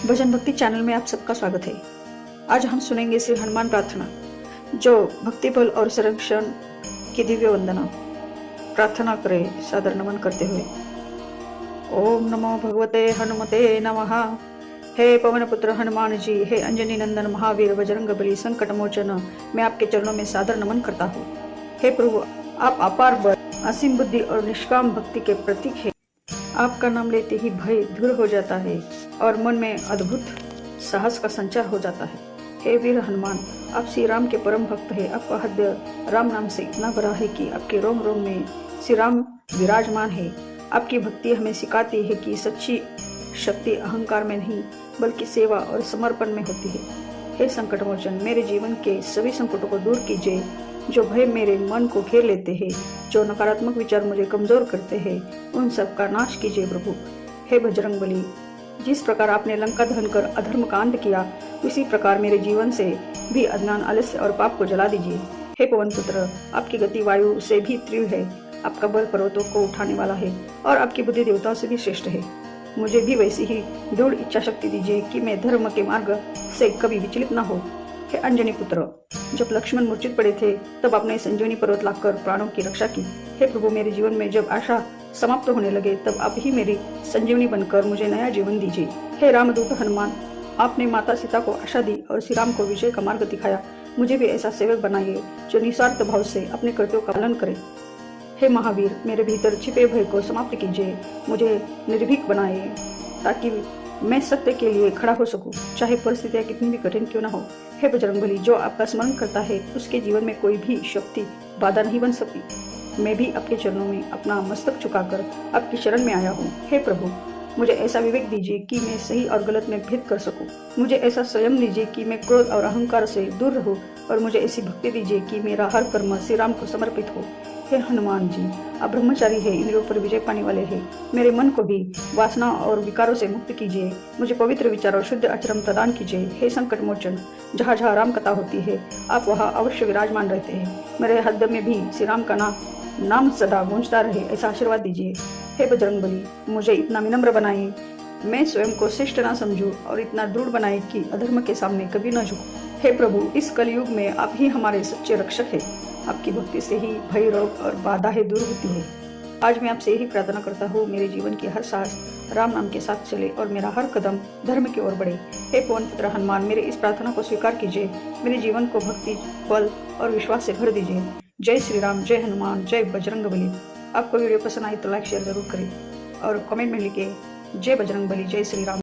भजन भक्ति चैनल में आप सबका स्वागत है। आज हम सुनेंगे श्री हनुमान प्रार्थना, जो भक्ति बल और संरक्षण की दिव्य वंदना। प्रार्थना करें सादर नमन करते हुए। ओम नमो भगवते हनुमते नमः। हे पवन पुत्र हनुमान जी, हे अंजनी नंदन महावीर बजरंग बली संकट मोचन, मैं आपके चरणों में सादर नमन करता हूँ। हे प्रभु, आप अपार बल, असीम बुद्धि और निष्काम भक्ति के प्रतीक है। आपका नाम लेते ही भय दूर हो जाता है और मन में अद्भुत साहस का संचार हो जाता है। हे वीर हनुमान, आप श्री राम के परम भक्त हैं। आपका हृदय राम नाम से इतना भरा है कि आपके रोम रोम में श्री राम विराजमान है। आपकी भक्ति हमें सिखाती है कि सच्ची शक्ति अहंकार में नहीं बल्कि सेवा और समर्पण में होती है। हे संकट मोचन, मेरे जीवन के सभी संकटों को दूर कीजिए। जो भय मेरे मन को घेर लेते हैं, जो नकारात्मक विचार मुझे कमजोर करते हैं, उन सब का नाश कीजिए प्रभु। हे बजरंग बली, जिस प्रकार आपने लंका दहन कर अधर्म का अंत किया, उसी प्रकार मेरे जीवन से भी अज्ञान, आलस्य और पाप को जला दीजिए। हे पवन पुत्र, आपकी गति वायु से भी तीव्र है, आपका बल पर्वतों को उठाने वाला है और आपकी बुद्धि देवताओं से भी श्रेष्ठ है। मुझे भी वैसी ही दृढ़ इच्छा शक्ति दीजिए कि मैं धर्म के मार्ग से कभी विचलित न हो। हे अंजनी पुत्र, जब लक्ष्मण मूर्छित पड़े थे तब आपने संजीवनी पर्वत लाकर प्राणों की रक्षा की। हे प्रभु, मेरे जीवन में जब आशा समाप्त होने लगे तब आप ही मेरी संजीवनी बनकर मुझे नया जीवन दीजिए। हे रामदूत हनुमान, आपने माता सीता को आशा दी और श्री राम को विजय का मार्ग दिखाया। मुझे भी ऐसा सेवक बनाइए जो निस्वार्थ भाव से अपने कर्तव्यों का पालन करे। हे महावीर, मेरे भीतर छिपे भय को समाप्त कीजिए। मुझे निर्भीक बनाइए ताकि मैं सत्य के लिए खड़ा हो सकूं, चाहे परिस्थितियां कितनी भी कठिन क्यों न हो। हे बजरंगबली, जो आपका स्मरण करता है उसके जीवन में कोई भी शक्ति बाधा नहीं बन सकती। मैं भी आपके चरणों में अपना मस्तक झुकाकर आपकी शरण में आया हूँ। हे प्रभु, मुझे ऐसा विवेक दीजिए कि मैं सही और गलत में भेद कर सकूं। मुझे ऐसा संयम दीजिए कि मैं क्रोध और अहंकार से दूर रहूं और मुझे ऐसी भक्ति दीजिए कि मेरा हर कर्म श्री राम को समर्पित हो। हे हनुमान जी, आप ब्रह्मचारी है, इंद्रियों पर विजय पाने वाले हैं। मेरे मन को भी वासना और विकारों से मुक्त कीजिए। मुझे पवित्र विचार और शुद्ध आचरण प्रदान कीजिए। हे संकट मोचन, जहाँ जहाँ राम कथा होती है आप वहाँ अवश्य विराजमान रहते हैं। मेरे हृदय में भी श्री राम का नाम सदा गूंजता रहे, ऐसा आशीर्वाद दीजिए। हे बजरंगबली, मुझे इतना विनम्र बनाइए, मैं स्वयं को श्रेष्ठ न समझूं और इतना दृढ़ बनाए कि अधर्म के सामने कभी न झुकूं। हे प्रभु, इस कलयुग में आप ही हमारे सच्चे रक्षक हैं। आपकी भक्ति से ही भय, रोग और बाधाएं दूर होती है। आज मैं आपसे यही प्रार्थना करता हूँ, मेरे जीवन की हर सांस राम नाम के साथ चले और मेरा हर कदम धर्म की ओर बढ़े। हे पवन पुत्र हनुमान, मेरे इस प्रार्थना को स्वीकार कीजिए। मेरे जीवन को भक्ति, बल और विश्वास से भर दीजिए। जय श्री राम, जय हनुमान, जय बजरंगबली। आपको वीडियो पसंद आई तो लाइक शेयर जरूर करें और कमेंट में लिखिए जय बजरंगबली, जय श्री राम।